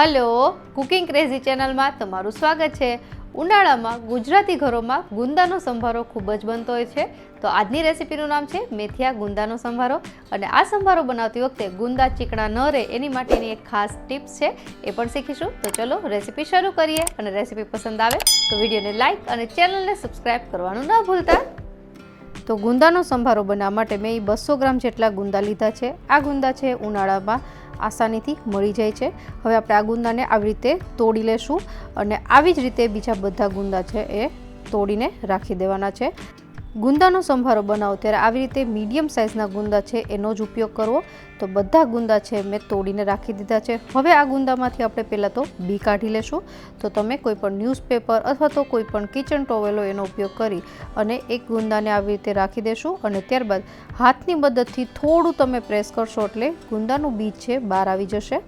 Hello, cooking crazy ચેનલમાં તમારું સ્વાગત છે। ઉનાળામાં ગુજરાતી ઘરોમાં ગુંદાનો સંભારો ખૂબ જ બનતો હોય છે। તો આજની રેસીપીનું નામ છે મેથિયા ગુંદાનો સંભારો અને આ સંભારો બનાવતી વખતે ગુંદા ચીકણા ન રહે એની માટેની એક ખાસ ટિપ્સ છે, એ પણ શીખીશું। તો ચલો રેસીપી શરૂ કરીએ અને રેસીપી પસંદ આવે તો વિડીયોને લાઇક અને ચેનલને સબસ્ક્રાઇબ કરવાનું ન ભૂલતા। તો ગુંદાનો સંભારો બનાવવા માટે મેં 200 ગ્રામ જેટલા ગુંદા લીધા છે। આ ગુંદા છે ઉનાળામાં આસાનીથી મળી જાય છે। હવે આપણે આ ગુંદાને આવી રીતે તોડી લેશું અને આવી જ રીતે બીજા બધા ગુંદા છે એ તોડીને રાખી દેવાના છે। ગુંદાનો સંભારો બનાવો ત્યારે આવી રીતે મીડિયમ સાઇઝના ગુંદા છે એનો જ ઉપયોગ કરવો। તો બધા ગુંદા છે મેં તોડીને રાખી દીધા છે। હવે આ ગુંદામાંથી આપણે પહેલાં તો બી કાઢી લેશું। તો તમે કોઈ પણ ન્યૂઝપેપર અથવા તો કોઈ પણ કિચન ટોવેલો એનો ઉપયોગ કરી અને એક ગુંદાને આવી રીતે રાખી દેશું અને ત્યારબાદ હાથની મદદથી થોડું તમે પ્રેસ કરશો એટલે ગુંદાનું બીજ છે બહાર આવી જશે।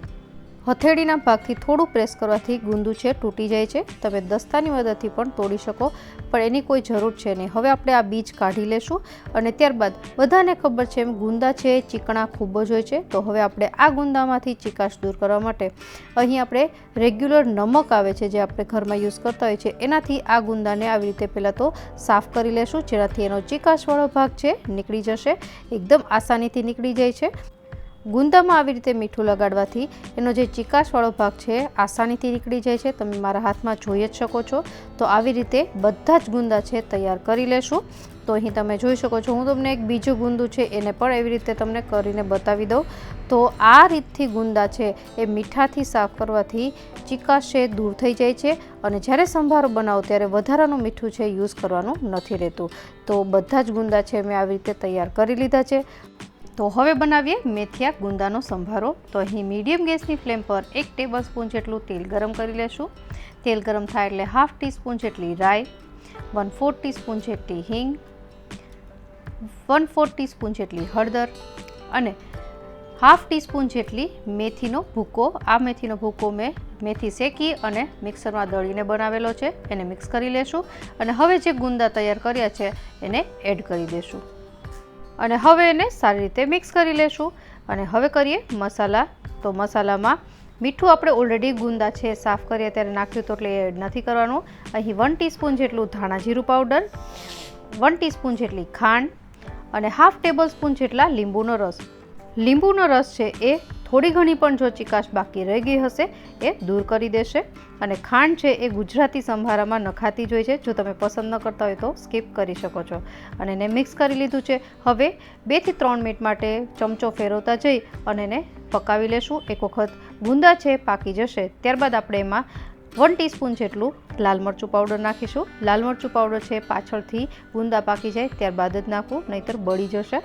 હથેળીના ભાગથી થોડું પ્રેસ કરવાથી ગુંદુ છે તૂટી જાય છે। તમે દસ્તાની મદદથી પણ તોડી શકો, પણ એની કોઈ જરૂર છે નહીં। હવે આપણે આ બીજ કાઢી લેશું અને ત્યારબાદ બધાને ખબર છે એમ ગુંદા છે ચીકણા ખૂબ જ હોય છે। તો હવે આપણે આ ગુંદામાંથી ચીકાશ દૂર કરવા માટે અહીં આપણે રેગ્યુલર નમક આવે છે જે આપણે ઘરમાં યુઝ કરતા હોય છે એનાથી આ ગુંદાને આવી રીતે પહેલાં તો સાફ કરી લેશું, જેનાથી એનો ચીકાશવાળો ભાગ છે નીકળી જશે, એકદમ આસાનીથી નીકળી જાય છે। ગુંદામાં આવી રીતે મીઠું લગાડવાથી એનો જે ચીકાશવાળો ભાગ છે આસાનીથી નીકળી જાય છે। તમે મારા હાથમાં જોઈ જ શકો છો। તો આવી રીતે બધા જ ગુંદા છે તૈયાર કરી લેશું। તો અહીં તમે જોઈ શકો છો, હું તમને એક બીજું ગુંદું છે એને પણ એવી રીતે તમને કરીને બતાવી દઉં। તો આ રીતથી ગુંદા છે એ મીઠાથી સાફ કરવાથી ચીકાશ છે દૂર થઈ જાય છે અને જ્યારે સંભારો બનાવો ત્યારે વધારાનું મીઠું છે યુઝ કરવાનું નથી રહેતું। તો બધા જ ગુંદા છે મેં આવી રીતે તૈયાર કરી લીધા છે। તો હવે બનાવીએ મેથિયા ગુંદાનો સંભારો। તો અહીં મીડિયમ ગેસની ફ્લેમ પર 1 ટેબલસ્પૂન જેટલું તેલ ગરમ કરી લેશું। તેલ ગરમ થાય એટલે હાફ ટીસ્પૂન જેટલી રાઈ, 1/4 ટીસ્પૂન જેટલી હિંગ, 1/4 ટીસ્પૂન જેટલી હળદર અને હાફ ટીસ્પૂન જેટલી મેથીનો ભૂકો। આ મેથીનો ભૂકો મેં મેથી શેકી અને મિક્સરમાં દળીને બનાવેલો છે, એને મિક્સ કરી લેશું અને હવે જે ગુંદા તૈયાર કર્યા છે એને એડ કરી દેશું અને હવે એને સારી રીતે મિક્સ કરી લેશું। અને હવે કરીએ મસાલા। તો મસાલામાં મીઠું આપણે ઓલરેડી ગુંદા છે સાફ કરીએ ત્યારે નાખ્યું તો એટલે એડ નથી કરવાનું। અહીં 1 ટીસ્પૂન જેટલું ધાણા જીરું પાવડર, 1 ટીસ્પૂન જેટલી ખાંડ અને હાફ ટેબલ સ્પૂન જેટલા લીંબુનો રસ। લીંબુનો રસ છે એ થોડી ઘણી પણ જો ચીકાશ બાકી રહી ગઈ હશે એ દૂર કરી દેશે। અને ખાંડ છે એ ગુજરાતી સંભારામાં નખાતી જ હોય છે, જો તમે પસંદ ન કરતા હોય તો સ્કીપ કરી શકો છો। અને એને મિક્સ કરી લીધું છે। હવે 2 થી 3 મિનિટ માટે ચમચો ફેરવતા જઈ અને એને પકાવી લેશું। એક વખત ગુંદા છે પાકી જશે ત્યારબાદ આપણે એમાં 1 ટીસ્પૂન જેટલું લાલ મરચું પાવડર નાખીશું। લાલ મરચું પાવડર છે પાછળથી ગુંદા પાકી જાય ત્યારબાદ જ નાખવું, નહીંતર બળી જશે।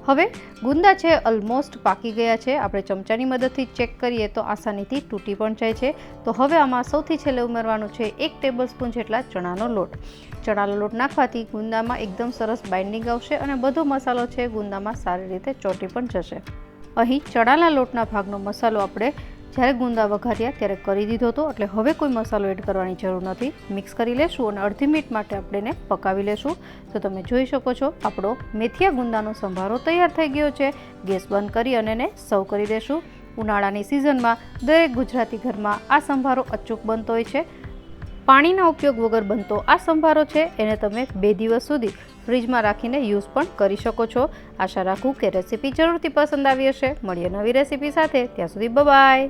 હવે ગુંદા છે ઓલમોસ્ટ પાકી ગયા છે, આપણે ચમચાની મદદથી ચેક કરીએ તો આસાનીથી તૂટી પણ જાય છે। તો હવે આમાં સૌથી છેલ્લે ઉમેરવાનું છે 1 ટેબલસ્પૂન જેટલા ચણાનો લોટ। ચણાનો લોટ નાખવાથી ગુંદામાં એકદમ સરસ બાઇન્ડિંગ આવશે અને બધો મસાલો છે ગુંદામાં સારી રીતે ચોંટી પણ જશે। અહીં ચણાના લોટના ભાગનો મસાલો આપણે જ્યારે ગુંદા વઘાર્યા ત્યારે કરી દીધો હતો, એટલે હવે કોઈ મસાલો એડ કરવાની જરૂર નથી। મિક્સ કરી લેશું અને અડધી મિનિટ માટે આપણે એને પકાવી લેશું। તો તમે જોઈ શકો છો આપણો મેથિયા ગુંદાનો સંભારો તૈયાર થઈ ગયો છે। ગેસ બંધ કરી અને એને સર્વ કરી દેશું। ઉનાળાની સિઝનમાં દરેક ગુજરાતી ઘરમાં આ સંભારો અચૂક બનતો હોય છે। પાણીના ઉપયોગ વગર બનતો આ સંભારો છે એને તમે 2 દિવસ સુધી ફ્રીજમાં રાખીને યુઝ પણ કરી શકો છો। આશા રાખું કે રેસીપી જરૂરથી પસંદ આવી હશે। મળીએ નવી રેસીપી સાથે, ત્યાં સુધી બાય બાય।